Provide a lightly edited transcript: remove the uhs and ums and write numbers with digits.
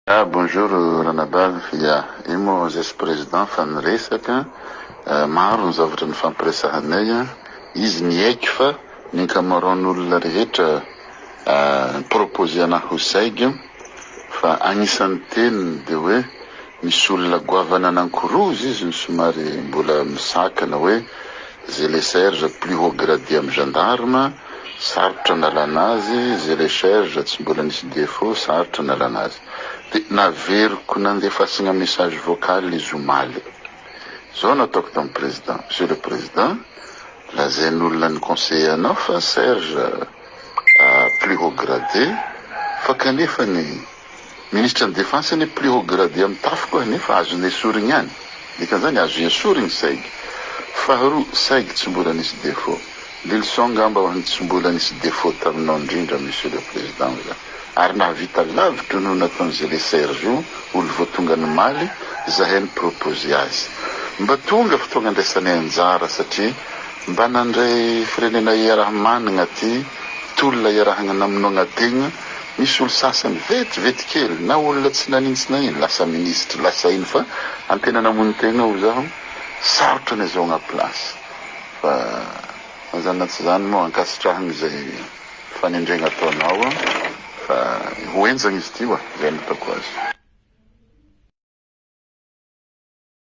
Bonjour Ranabal, io moa vice-président fa niresaka maro ny zavatra nifampiresahanay izy niaiky fa ny ankamaroan'olona rehetra proposé anahy ho saigy fa agnisan'ny teniny de hoe misy olona goavana anankoroa izy ny somary mbola misakana hoe zay le serge plus haut gradé amy gendarme sarotra nalana azy, zay le serge tsy mbola nisy défaut sarotra nalana azy. De naveriko nandefasagna message vocal izy omaly. Zao nataoko tamin'ny président. Monsieur le président, lazain'olona ny conseiller anao fa serge plus haut gradé fa kanefa ny ministre ny défense ny plus haut gradé amy tafo koa nefa azony esorigny ihany. Dikan'izany azo esorigny saigy. Faharoa saigy tsy mbola nisy défaut. Leçon ngamba ho an'ny tsy mbola nisy défaut taminao indrindra monsieur le président. Ary nahavita lavitra no nataon'izay le serge io olo vao tonga ny maly zahay ny proposé azy mba tonga fotoagna andraisanay anjara satria mba nandray firenena iaraha managna ty tolona iarahagna namonoagna tegna misy olo sasany vetivety kely na olona tsy nanintsy na ino lasa ministre lasa ino fa antena namono tegna ho zaho sarotra ny azahoagna place fa mazana tsy zany moa ankasitrahagny zay fanendregna ataonao fa hoenjagny izy ty zay nataoko azy.